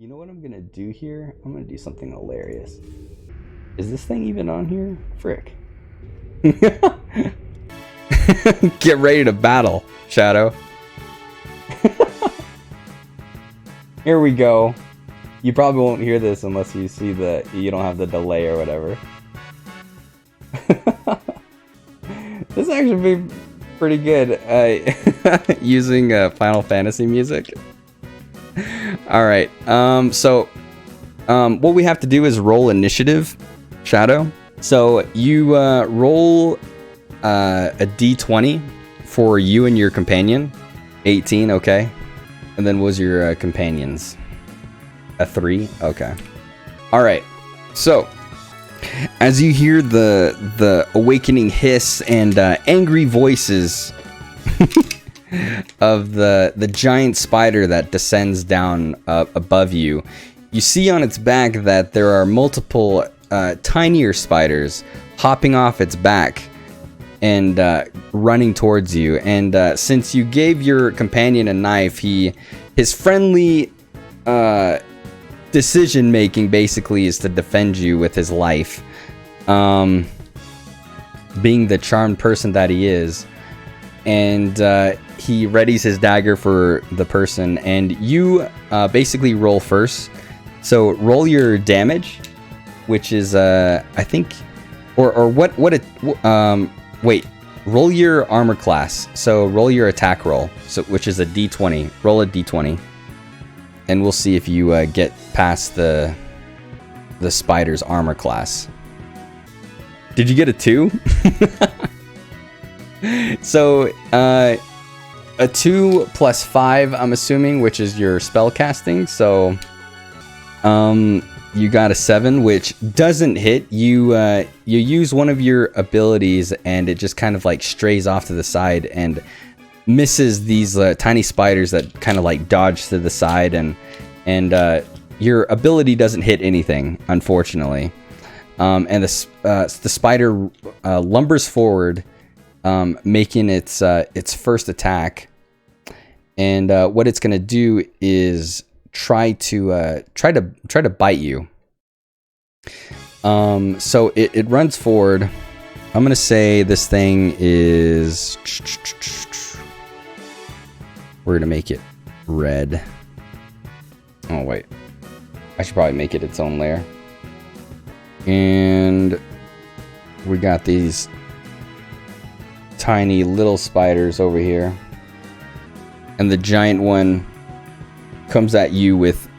You know what I'm gonna do here? I'm gonna do something hilarious. Is this thing even on here? Frick. Get ready to battle, Shadow. Here we go. You probably won't hear this unless you see you don't have the delay or whatever. This actually be pretty good using Final Fantasy music. Alright, what we have to do is roll initiative, Shadow. So you roll a d20 for you and your companion. 18, okay. And then what was your companion's? A 3? Okay. Alright, so as you hear the awakening hiss and angry voices of the giant spider that descends down above you, you see on its back that there are multiple tinier spiders hopping off its back and running towards you. And since you gave your companion a knife, his friendly decision making basically is to defend you with his life, being the charmed person that he is. And he readies his dagger for the person, and you basically roll first. So roll your damage, which is I think, wait, roll your armor class. So roll your attack roll, which is a d20. Roll a d20, and we'll see if you get past the spider's armor class. Did you get a 2? So, a 2 plus 5, I'm assuming, which is your spell casting. So, you got a 7, which doesn't hit. You use one of your abilities, and it just kind of like strays off to the side and misses these tiny spiders that kind of like dodge to the side, and your ability doesn't hit anything, unfortunately. And the spider lumbers forward, making its first attack, and what it's gonna do is try to bite you. So it runs forward. I'm gonna say this thing is. We're gonna make it red. Oh wait, I should probably make it its own layer. And we got these tiny little spiders over here, and the giant one comes at you with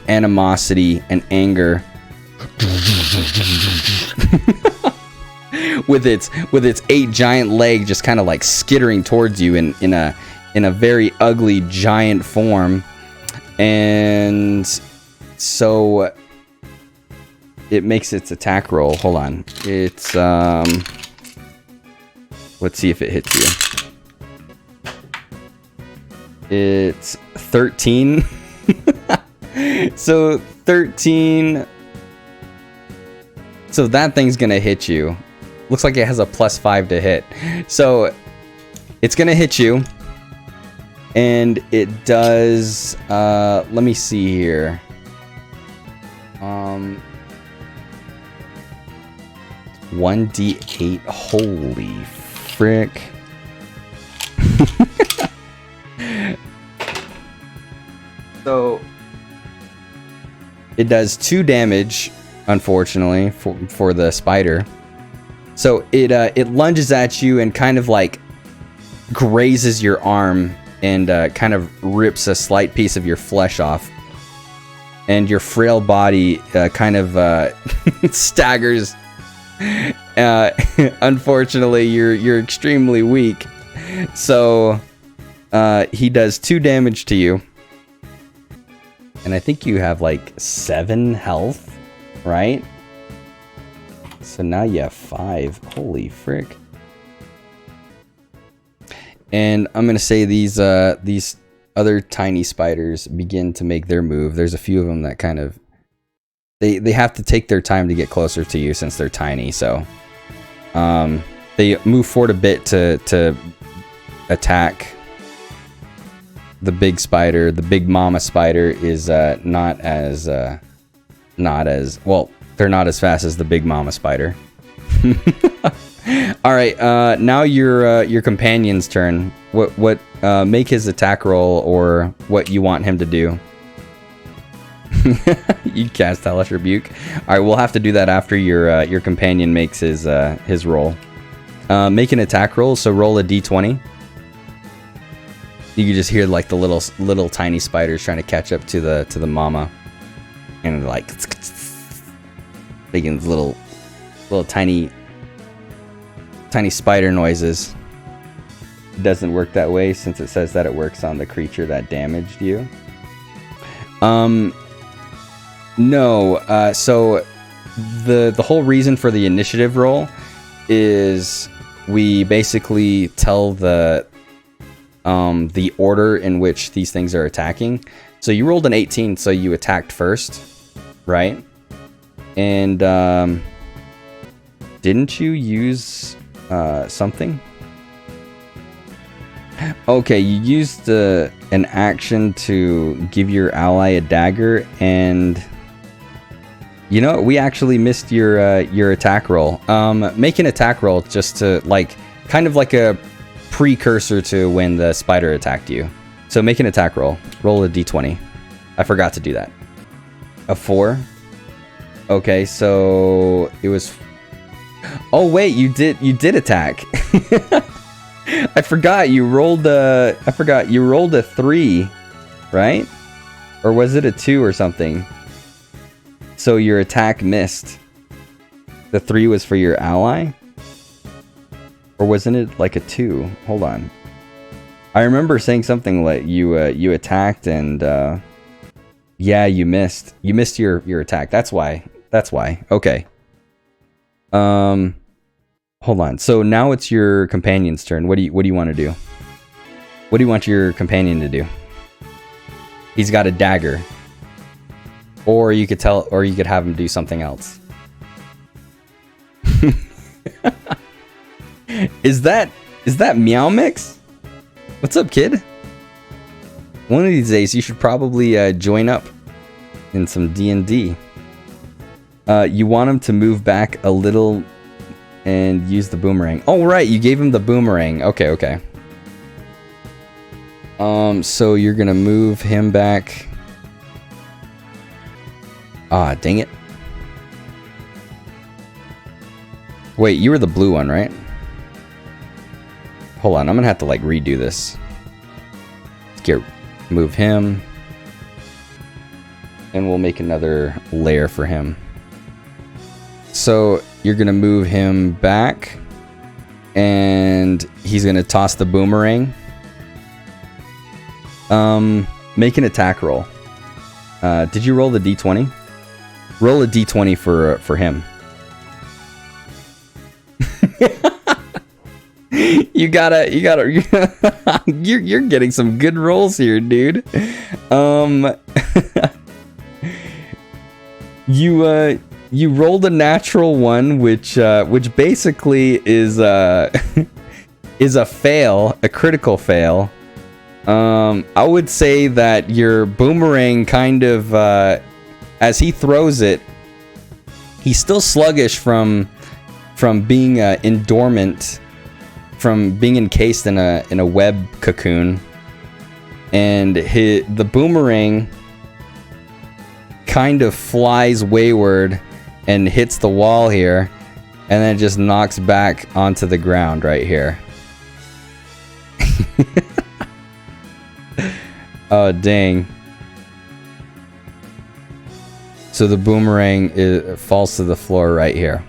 animosity and anger. with its 8 giant legs just kind of like skittering towards you in a very ugly giant form. And so it makes its attack roll. Hold on. It's let's see if it hits you. It's 13. So 13. So that thing's gonna hit you. Looks like it has a +5 to hit. So it's gonna hit you. And it does, let me see here. 1d8. Holy frick. So it does 2 damage, unfortunately, for the spider. So it lunges at you and kind of like grazes your arm and kind of rips a slight piece of your flesh off. And your frail body kind of staggers. Unfortunately, you're extremely weak. So he does 2 damage to you. And I think you have like 7 health, right? So now you have 5. Holy frick. And I'm gonna say these other tiny spiders begin to make their move. There's a few of them that kind of they have to take their time to get closer to you since they're tiny. So they move forward a bit to attack the big spider, the big mama spider, is not as well. They're not as fast as the big mama spider. All right, now your companion's turn. What make his attack roll or what you want him to do. You cast Hellish Rebuke. All right, we'll have to do that after your companion makes his roll. Make an attack roll. So roll a d20. You can just hear like the little tiny spiders trying to catch up to the mama, and like making little tiny spider noises. It doesn't work that way since it says that it works on the creature that damaged you. No. So the whole reason for the initiative roll is we basically tell the order in which these things are attacking. So you rolled an 18, so you attacked first, right? And didn't you use something? Okay, you used an action to give your ally a dagger, and you know we actually missed your attack roll. Make an attack roll just to like kind of like a precursor to when the spider attacked you. So make an attack roll. Roll a d20. I forgot to do that. A 4. Okay, so it was. Oh wait, you did attack. I forgot you rolled a 3, right? Or was it a 2 or something? So your attack missed. The 3 was for your ally? Or wasn't it like a 2? Hold on. I remember saying something like you attacked and yeah, you missed. You missed your attack. That's why. Okay. Hold on. So now it's your companion's turn. What do you want to do? What do you want your companion to do? He's got a dagger. Or you could have him do something else. Is that Meow Mix? What's up, kid? One of these days you should probably join up in some D&D. You want him to move back a little and use the boomerang. Oh right, you gave him the boomerang. Okay. So you're gonna move him back. Ah, dang it. Wait, you were the blue one, right? Hold on, I'm gonna have to like redo this. Move him. And we'll make another layer for him. So you're gonna move him back. And he's gonna toss the boomerang. Make an attack roll. Did you roll the d20? Roll a d20 for him. You gotta you're getting some good rolls here, dude. You rolled a natural one, which basically is is a fail, a critical fail. I would say that your boomerang kind of as he throws it, he's still sluggish from being dormant, from being encased in a web cocoon, and the boomerang kind of flies wayward and hits the wall here, and then just knocks back onto the ground right here. Oh dang. So the boomerang falls to the floor right here.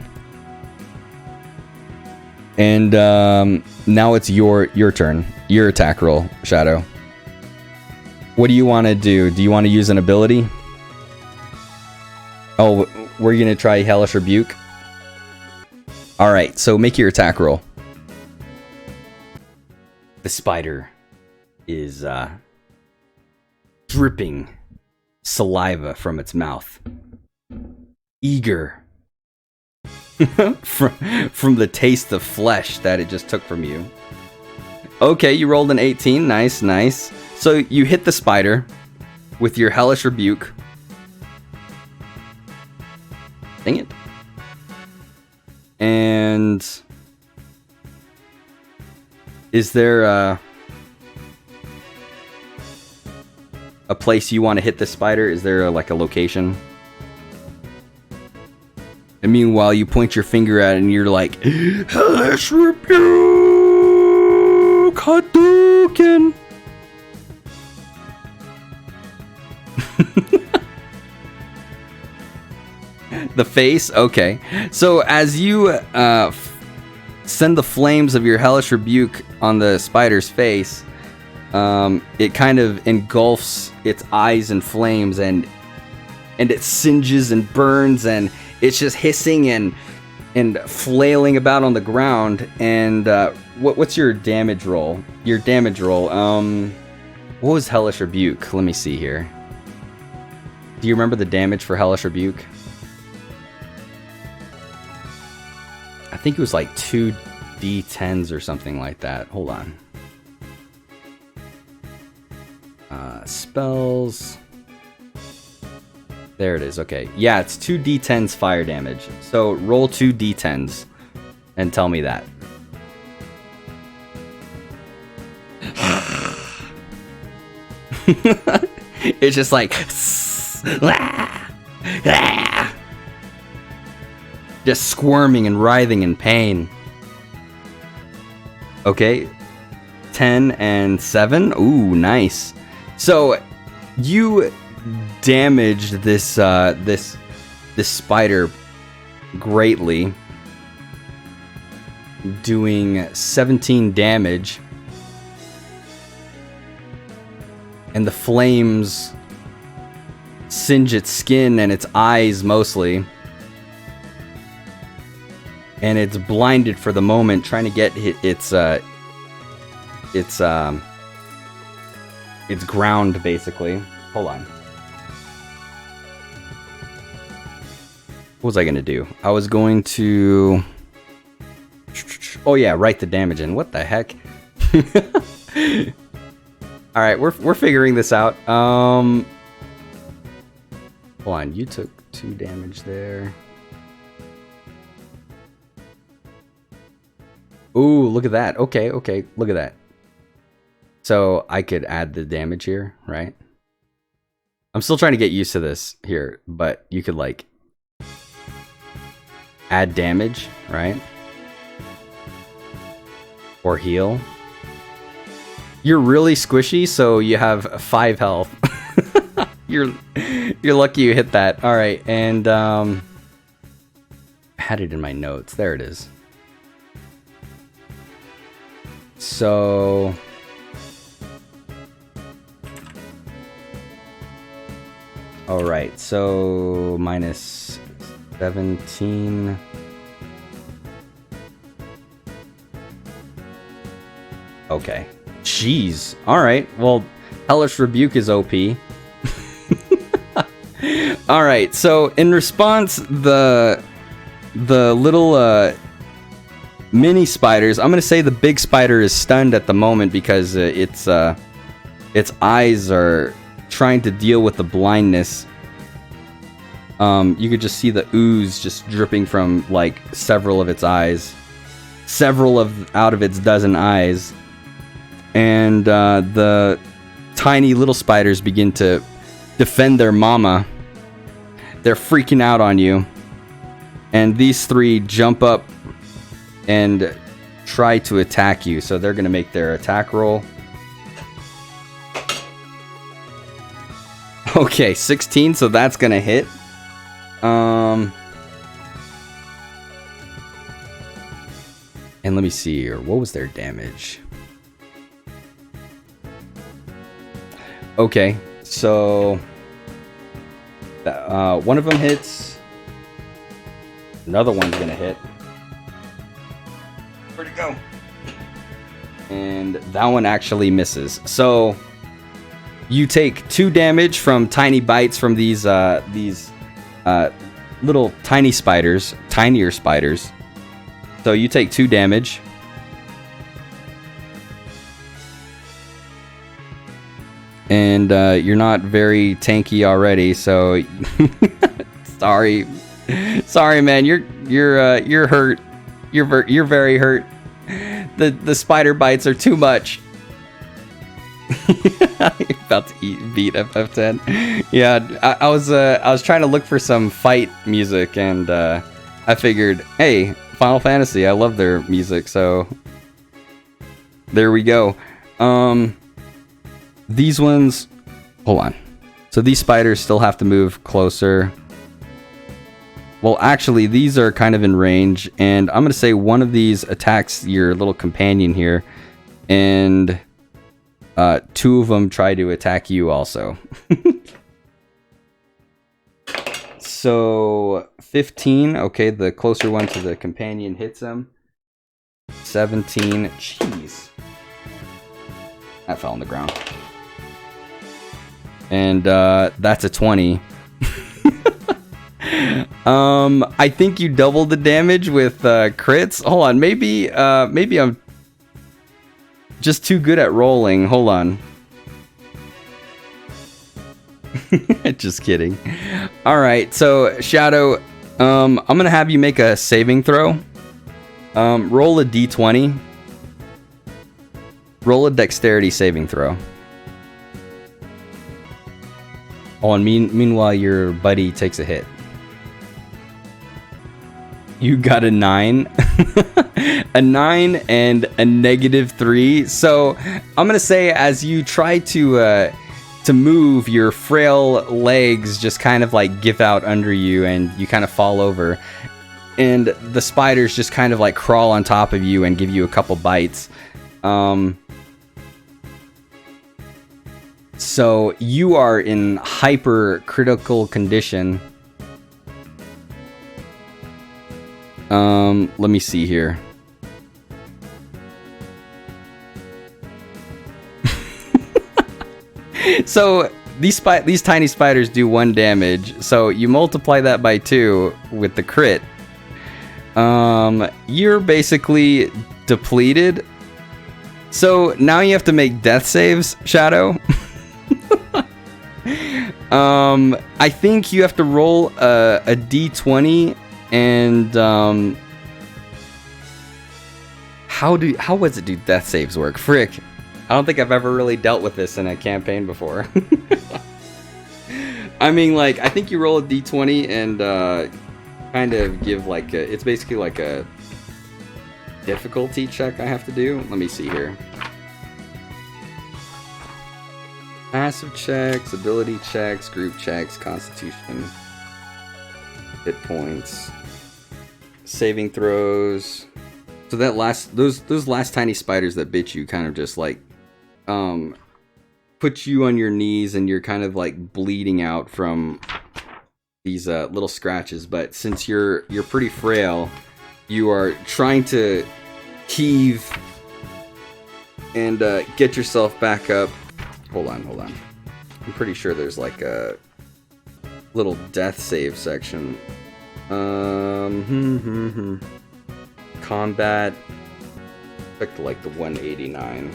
And now it's your turn. Your attack roll, Shadow. What do you want to do? Do you want to use an ability? Oh, we're going to try Hellish Rebuke? Alright, so make your attack roll. The spider is dripping saliva from its mouth. Eager from the taste of flesh that it just took from you. Okay, you rolled an 18. Nice. So you hit the spider with your Hellish Rebuke. Dang it. And is there a place you want to hit the spider? Is there like a location? And meanwhile, you point your finger at it and you're like, Hellish Rebuke Hadouken. The face? Okay. So as you send the flames of your Hellish Rebuke on the spider's face, it kind of engulfs its eyes in flames, and it singes and burns, and it's just hissing and flailing about on the ground. And what's your damage roll? Your damage roll. What was Hellish Rebuke? Let me see here. Do you remember the damage for Hellish Rebuke? I think it was like 2d10s or something like that. Hold on. Spells. There it is. Okay. Yeah, it's 2d10s fire damage. So roll 2d10s and tell me that. It's just like just squirming and writhing in pain. Okay. 10 and 7. Ooh, nice. So you damaged this this spider greatly, doing 17 damage, and the flames singe its skin and its eyes mostly, and it's blinded for the moment, trying to get its ground, basically. Hold on. What was I gonna do? I was going to... Oh yeah, write the damage in. What the heck? Alright, we're figuring this out. Hold on, you took 2 damage there. Ooh, look at that. Okay, look at that. So I could add the damage here, right? I'm still trying to get used to this here, but you could like add damage, right? Or heal. You're really squishy, so you have 5 health. You're lucky you hit that. All right, and I had it in my notes. There it is. So all right, so minus 17. Okay. Jeez. All right. Well, Hellish Rebuke is OP. All right. So in response, the little mini spiders. I'm gonna say the big spider is stunned at the moment because its eyes are trying to deal with the blindness. You could just see the ooze just dripping from like several of its eyes, out of its dozen eyes, and the tiny little spiders begin to defend their mama. They're freaking out on you, and these 3 jump up and try to attack you. So they're gonna make their attack roll. Okay, 16, so that's gonna hit. And let me see here. What was their damage? Okay, so one of them hits. Another one's gonna hit. Where'd it go? And that one actually misses. So you take 2 damage from tiny bites from these little tiny spiders, tinier spiders. So you take 2 damage. and you're not very tanky already, so sorry, man. You're hurt. You're very hurt. The spider bites are too much. You're about to beat FF10. Yeah, I was trying to look for some fight music, and I figured, hey, Final Fantasy, I love their music, so there we go. These ones, hold on. So these spiders still have to move closer. Well, actually, these are kind of in range, and I'm going to say one of these attacks your little companion here, and two of them try to attack you also. So 15, okay, the closer one to the companion hits him. 17, jeez. That fell on the ground. And that's a 20. I think you doubled the damage with crits. Hold on, maybe I'm just too good at rolling. Hold on. Just kidding. All right, so Shadow, I'm gonna have you make a saving throw. Roll a d20. Roll a dexterity saving throw. Oh, and meanwhile, your buddy takes a hit. You got a 9. A 9 and a -3. So I'm gonna say, as you try to move, your frail legs just kind of like give out under you, and you kind of fall over. And the spiders just kind of like crawl on top of you and give you a couple bites. So you are in hyper critical condition. Let me see here. So these tiny spiders do 1 damage. So you multiply that by 2 with the crit. You're basically depleted. So now you have to make death saves, Shadow. I think you have to roll a d20, and how does it do death saves work? Frick, I don't think I've ever really dealt with this in a campaign before. I mean, like, I think you roll a d20 and kind of give like it's basically like a difficulty check I have to do. Let me see here. Passive checks, ability checks, group checks, constitution, hit points, saving throws. So that those last tiny spiders that bit you kind of just like put you on your knees, and you're kind of like bleeding out from these little scratches. But since you're pretty frail, you are trying to heave and get yourself back up. Hold on. I'm pretty sure there's like a little death save section. Combat. Back to like the 189.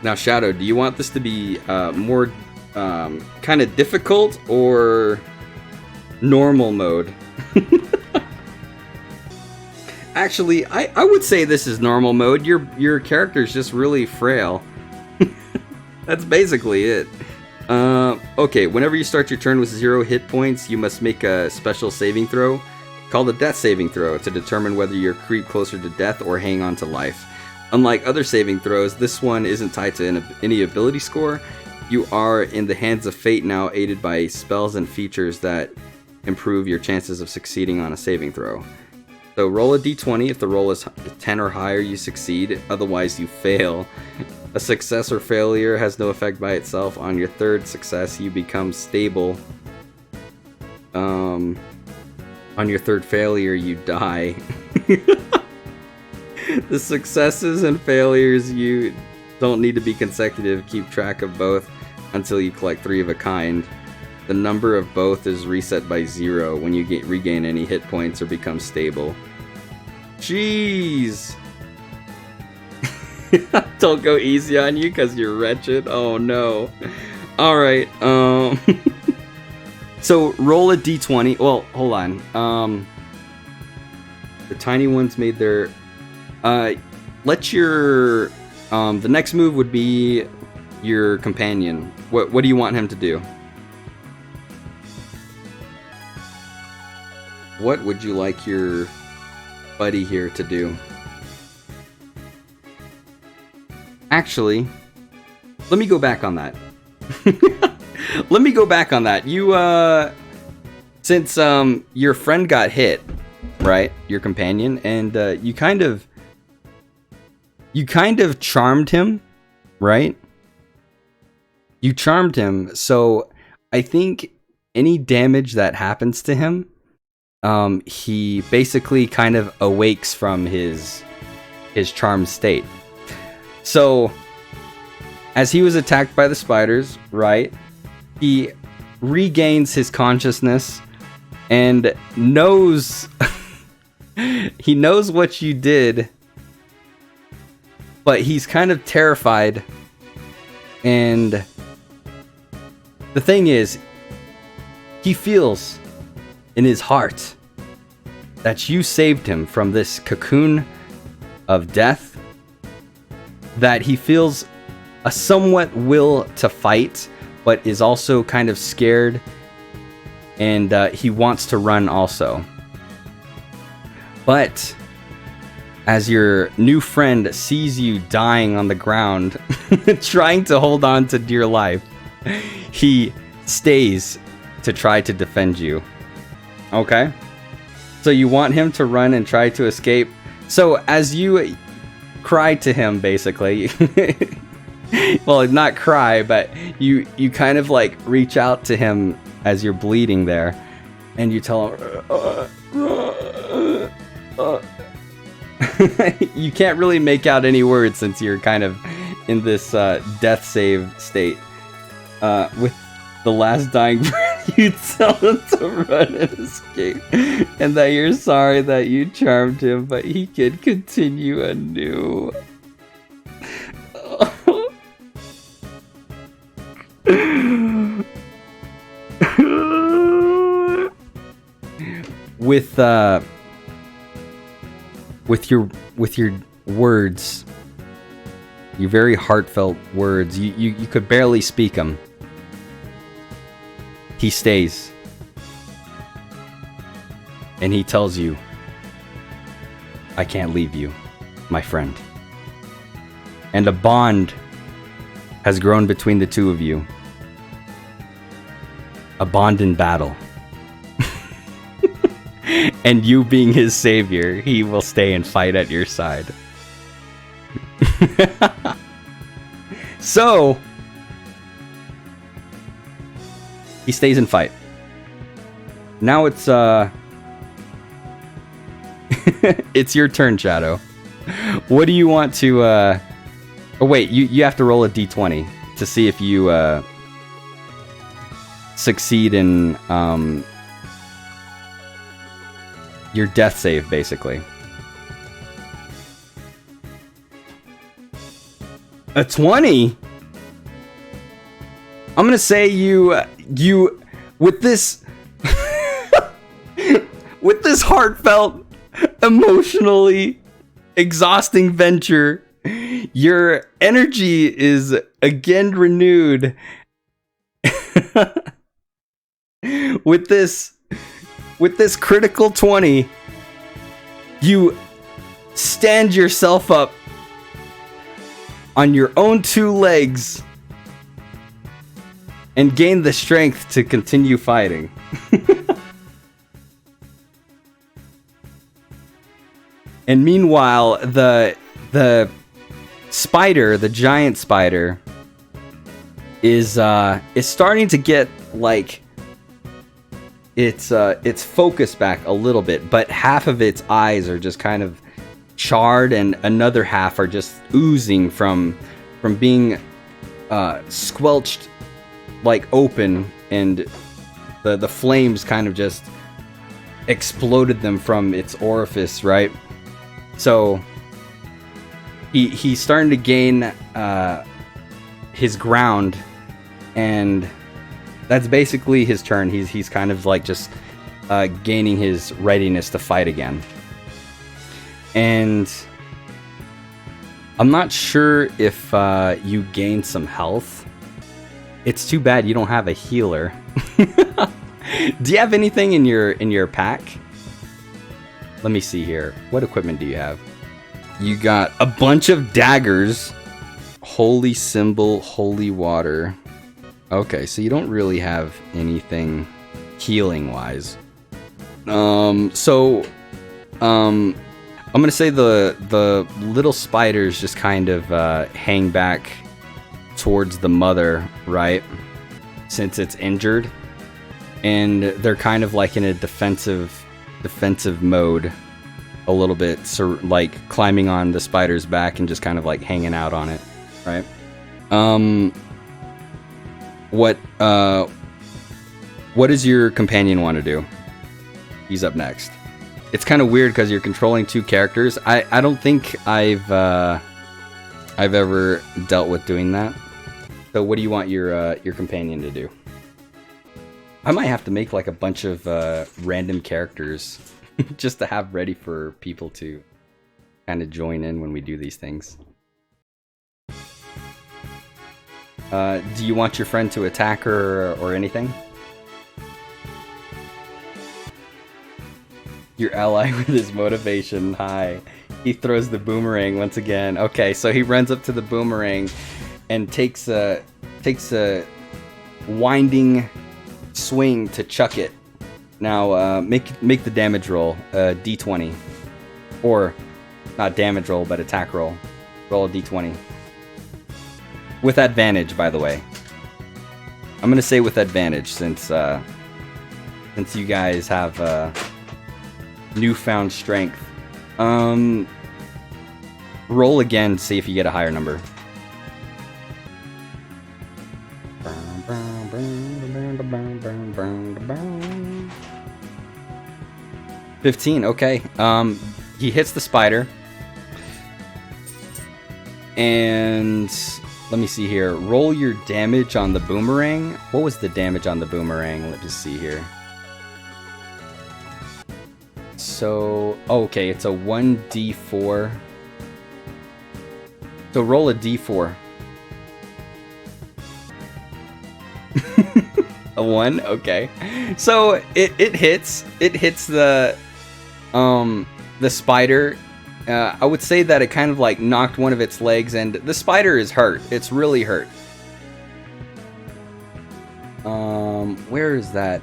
Now, Shadow, do you want this to be more kind of difficult or normal mode? Actually, I would say this is normal mode. Your character's just really frail. That's basically it. Okay, whenever you start your turn with 0 hit points, you must make a special saving throw called a death saving throw to determine whether you're creep closer to death or hang on to life. Unlike other saving throws, this one isn't tied to any ability score. You are in the hands of fate now, aided by spells and features that improve your chances of succeeding on a saving throw. So roll a d20. If the roll is 10 or higher, you succeed. Otherwise, you fail. A success or failure has no effect by itself. On your third success, you become stable. On your third failure, you die. The successes and failures, you don't need to be consecutive. Keep track of both until you collect 3 of a kind. The number of both is reset by 0 when you regain any hit points or become stable. Jeez! Don't go easy on you because you're wretched. Oh no. All right. So roll a d20. Well, hold on. The tiny ones made their. Let your. The next move would be your companion. What do you want him to do? What would you like your buddy here to do? Actually, let me go back on that. Let me go back on that. You, since your friend got hit, right? Your companion, and you kind of charmed him, right? You charmed him, so I think any damage that happens to him, he basically kind of awakes from his charmed state. So, as he was attacked by the spiders, right, he regains his consciousness and knows he knows what you did, but he's kind of terrified. And the thing is, he feels in his heart that you saved him from this cocoon of death, that he feels a somewhat will to fight, but is also kind of scared, and he wants to run also. But as your new friend sees you dying on the ground, trying to hold on to dear life, he stays to try to defend you. Okay? So you want him to run and try to escape. So as you cry to him, basically, well, not cry, but you kind of like reach out to him as you're bleeding there, and you tell him, you can't really make out any words since you're kind of in this death save state. With the last dying breath, you tell him to run and escape, and that you're sorry that you charmed him, but he can continue anew. With your words, your very heartfelt words, you could barely speak them. He stays, and he tells you, "I can't leave you, my friend." And a bond has grown between the two of you. A bond in battle. And you being his savior, he will stay and fight at your side. So, he stays and fight. Now it's it's your turn, Shadow. What do you want to oh wait, you have to roll a d20 to see if you succeed in your death save, basically. A 20? I'm gonna say you with this with this heartfelt, emotionally exhausting venture, your energy is again renewed. With this critical 20, you stand yourself up on your own two legs and gain the strength to continue fighting. And meanwhile, the spider, the giant spider, is starting to get like its focus back a little bit, but half of its eyes are just kind of charred, and another half are just oozing from being squelched, like open, and the flames kind of just exploded them from its orifice, right? So he's starting to gain his ground, and that's basically his turn. He's kind of like just gaining his readiness to fight again. And I'm not sure if you gain some health. It's too bad you don't have a healer. Do you have anything in your pack? Let me see here. What equipment do you have? You got a bunch of daggers. Holy symbol, holy water. Okay, so you don't really have anything healing wise. I'm gonna say the little spiders just kind of hang back towards the mother, right? Since it's injured, and they're kind of like in a defensive mode, a little bit, so like climbing on the spider's back and just kind of like hanging out on it, right? What does your companion want to do? He's up next. It's kind of weird because you're controlling two characters. I don't think I've ever dealt with doing that. So what do you want your companion to do? I might have to make like a bunch of random characters just to have ready for people to kind of join in when we do these things. Do you want your friend to attack her or anything? Your ally with his motivation high. He throws the boomerang once again. Okay, so he runs up to the boomerang and takes a winding swing to chuck it. Now make the damage roll, d20, or not damage roll but attack roll. Roll a d20 with advantage, by the way. I'm gonna say with advantage since you guys have newfound strength. Roll again, see if you get a higher number. $15, okay. He hits the spider. And let me see here. Roll your damage on the boomerang. What was the damage on the boomerang? Let's just see here. So, okay, it's a 1d4. So roll a d4. A 1, okay. So it hits the spider. I would say that it kind of like knocked one of its legs, and the spider is hurt. It's really hurt. Where is that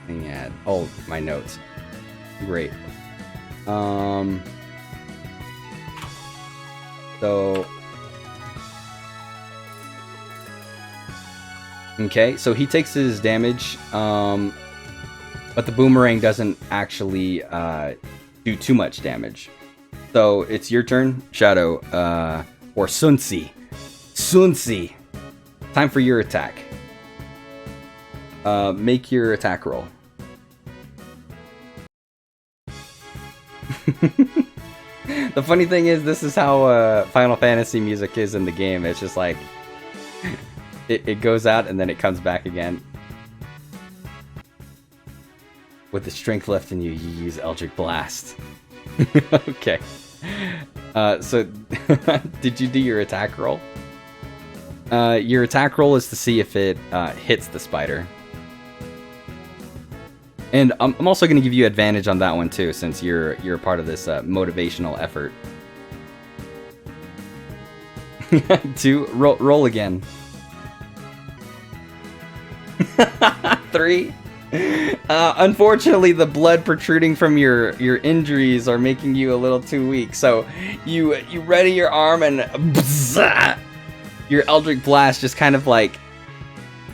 thing at? Oh, my notes. Great. So okay, so he takes his damage, but the boomerang doesn't actually do too much damage. So it's your turn, Shadow, or Sunsi. Sunsi, time for your attack. Make your attack roll. The funny thing is, this is how Final Fantasy music is in the game. It's just like it goes out and then it comes back again. With the strength left in you, you use Eldritch Blast. Okay. So did you do your attack roll? Your attack roll is to see if it hits the spider. And I'm also going to give you advantage on that one too, since you're a part of this motivational effort. 2, roll again. 3. Unfortunately, the blood protruding from your injuries are making you a little too weak. So you ready your arm and your Eldritch Blast just kind of like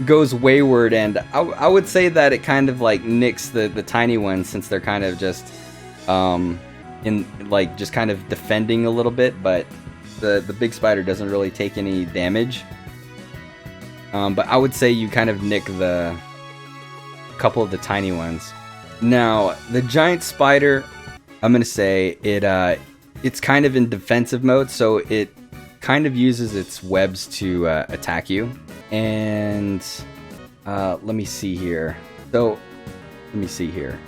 goes wayward, and I would say that it kind of like nicks the tiny ones, since they're kind of just in like just kind of defending a little bit, but the big spider doesn't really take any damage. But I would say you kind of nick the couple of the tiny ones. Now the giant spider, I'm gonna say it it's kind of in defensive mode, so it kind of uses its webs to attack you. And let me see here. So let me see here.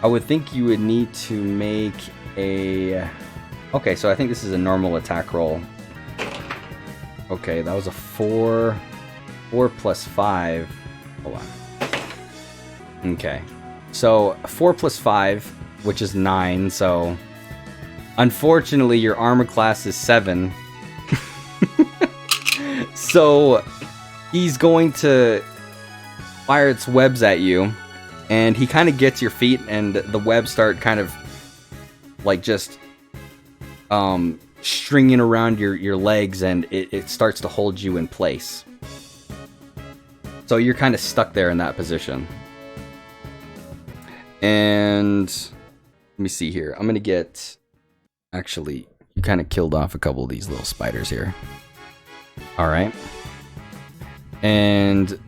I would think you would need to make a... Okay, so I think this is a normal attack roll. Okay, that was a 4. 4 plus 5. Hold on. Okay. So 4 plus 5, which is 9. So unfortunately, your armor class is 7. So he's going to fire its webs at you. And he kind of gets your feet, and the webs start kind of like just stringing around your legs, and it starts to hold you in place. So you're kind of stuck there in that position. And let me see here. I'm going to get... Actually, you kind of killed off a couple of these little spiders here. Alright. And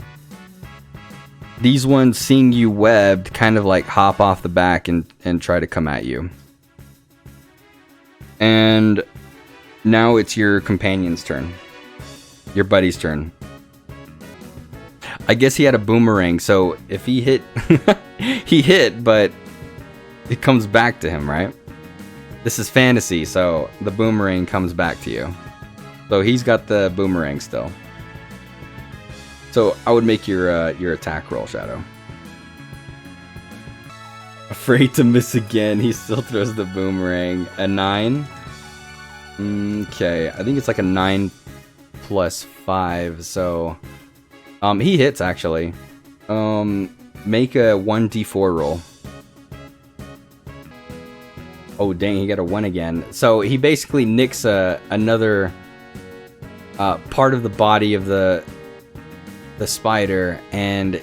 these ones, seeing you webbed, kind of like hop off the back and try to come at you. And now it's your companion's turn. Your buddy's turn. I guess he had a boomerang, so if he hit... he hit, but it comes back to him, right? This is fantasy, so the boomerang comes back to you. So he's got the boomerang still. So I would make your attack roll, Shadow. Afraid to miss again. He still throws the boomerang. A 9. Okay, I think it's like a 9 plus 5. So he hits actually. Make a 1d4 roll. Oh dang, he got a 1 again. So he basically nicks another part of the body of the spider, and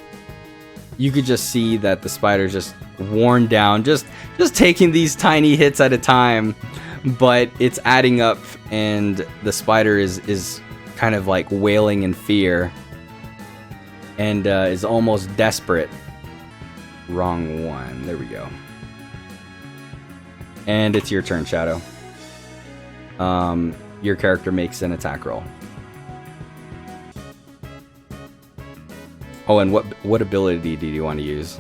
you could just see that the spider's just worn down, just taking these tiny hits at a time, but it's adding up, and the spider is kind of like wailing in fear, and is almost desperate. Wrong one. There we go. And it's your turn, Shadow. Your character makes an attack roll. Oh, and what ability do you want to use?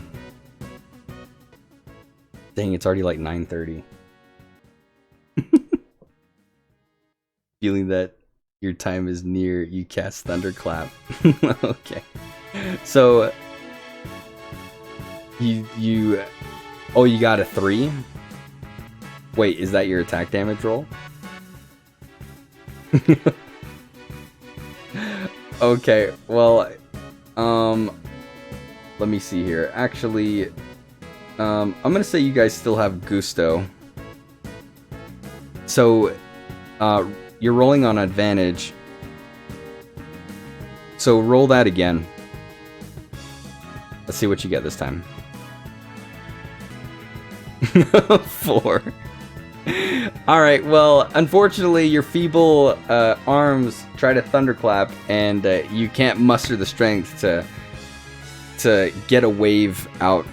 Dang, it's already like 9:30. Feeling that your time is near, you cast Thunderclap. Okay. So you oh, you got a 3? Wait, is that your attack damage roll? Okay, well, let me see here. Actually, I'm gonna say you guys still have Gusto. So, you're rolling on advantage. So roll that again. Let's see what you get this time. 4. Alright, well, unfortunately, your feeble arms try to thunderclap, and you can't muster the strength to get a wave out.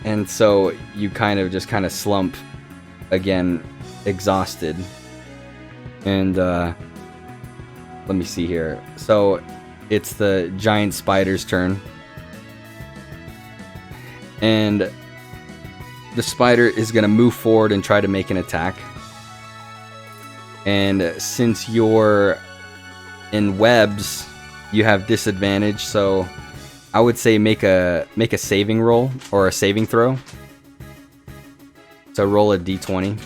And so you kind of slump again, exhausted. And let me see here. So it's the giant spider's turn. And the spider is going to move forward and try to make an attack. And since you're in webs, you have disadvantage, so I would say make a saving roll or a saving throw. So roll a d20.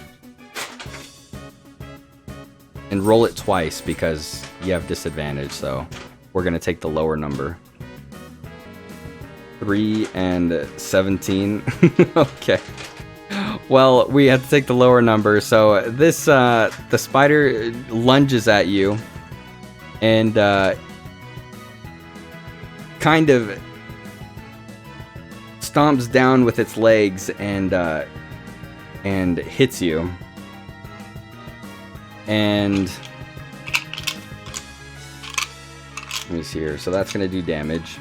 And roll it twice because you have disadvantage, so we're going to take the lower number. 3 and 17. Okay. Well, we have to take the lower number. So this the spider lunges at you and kind of stomps down with its legs and hits you. And let me see here. So that's going to do damage.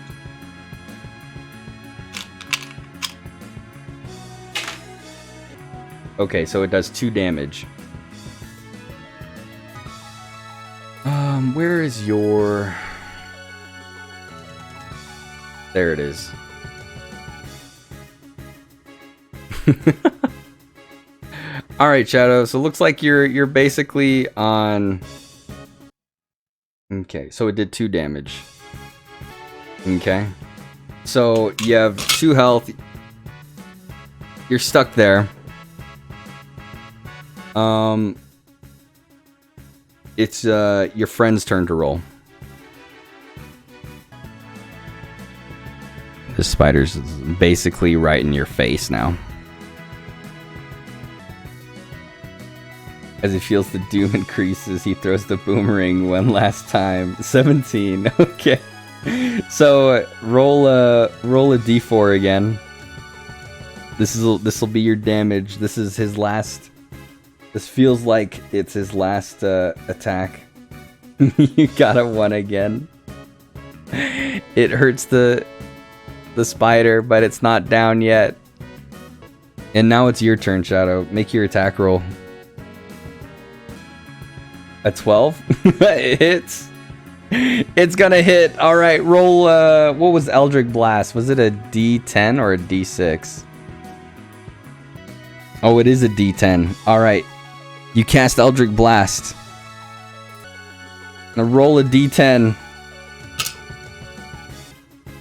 Okay, so it does 2 damage. Where is your... There it is. All right, Shadow. So it looks like you're basically on. Okay, so it did 2 damage. Okay, so you have 2 health. You're stuck there. It's your friend's turn to roll. The spider's basically right in your face now. As he feels the doom increases, he throws the boomerang one last time. 17. Okay. So roll a d4 again. This will be your damage. This is his last. This feels like it's his last attack. You got a 1 again. It hurts the spider, but it's not down yet. And now it's your turn, Shadow. Make your attack roll. A 12? It hits. It's gonna hit. All right, roll. What was Eldritch Blast? Was it a D10 or a D6? Oh, it is a D10. All right, you cast Eldritch Blast. Now roll a D10.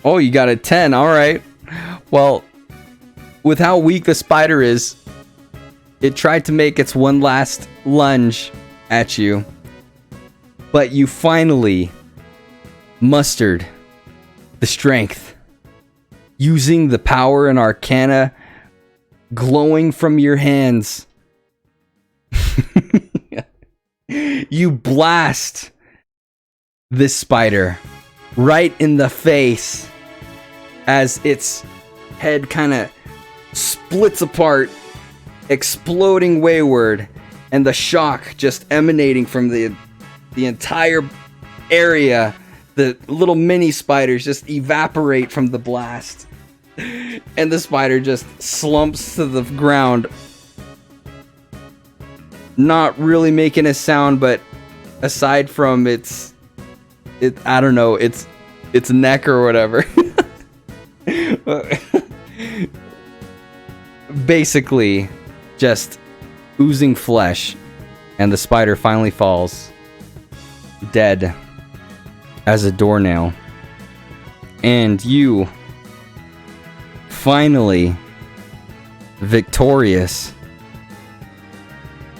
Oh, you got a 10. All right. Well, with how weak the spider is, it tried to make its one last lunge at you. But you finally mustered the strength, using the power and arcana glowing from your hands. You blast this spider right in the face as its head kind of splits apart, exploding wayward, and the shock just emanating from the entire area. The little mini spiders just evaporate from the blast, and the spider just slumps to the ground, not really making a sound, but aside from its I don't know, its neck or whatever. Basically just oozing flesh, and the spider finally falls dead as a doornail. And you finally, victorious,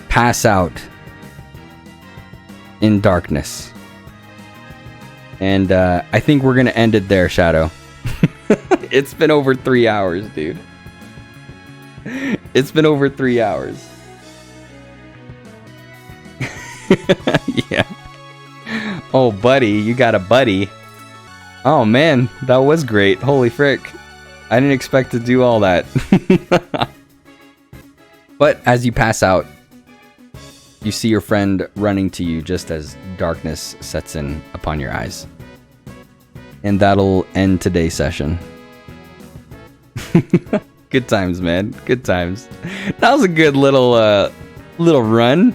pass out in darkness. And I think we're gonna end it there, Shadow. It's been over 3 hours, dude. It's been over 3 hours. Yeah. Oh, buddy, you got a buddy. Oh, man, that was great. Holy frick. I didn't expect to do all that. But as you pass out, you see your friend running to you just as darkness sets in upon your eyes. And that'll end today's session. Good times, man. Good times. That was a good little run.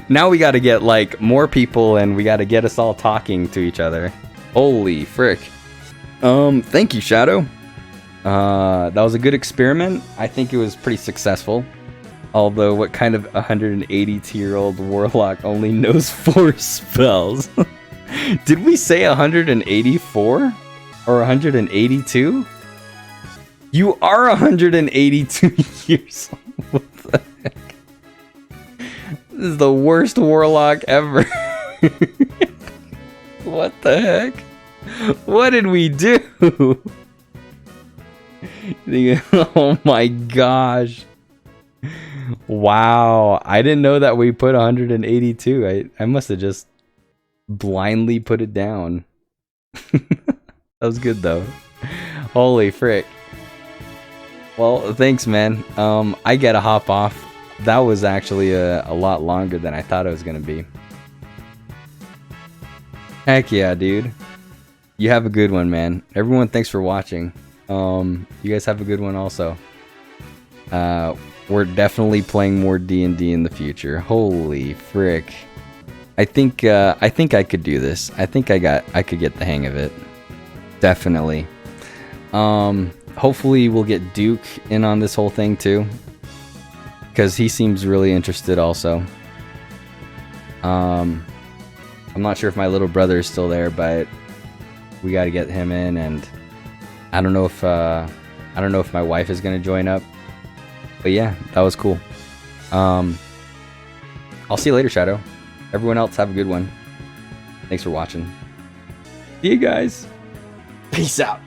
Now we gotta get like more people, and we gotta get us all talking to each other. Holy frick. Thank you, Shadow. That was a good experiment. I think it was pretty successful. Although, what kind of 182-year-old warlock only knows 4 spells? Did we say 184? Or 182? You are 182 years old. What the heck? This is the worst warlock ever. What the heck? What did we do? Oh my gosh. Wow. I didn't know that we put 182. I must have just blindly put it down. That was good though. Holy frick. Well, thanks, man. I gotta hop off. That was actually a lot longer than I thought it was gonna be. Heck yeah, dude. You have a good one, man. Everyone, thanks for watching. You guys have a good one also. We're definitely playing more D&D in the future. Holy frick. I think I could do this. I think I could get the hang of it. Definitely. Hopefully we'll get Duke in on this whole thing too, because he seems really interested also. I'm not sure if my little brother is still there, but we got to get him in, and I don't know if my wife is gonna join up. But yeah, that was cool. I'll see you later, Shadow. Everyone else, have a good one. Thanks for watching. See you guys. Peace out.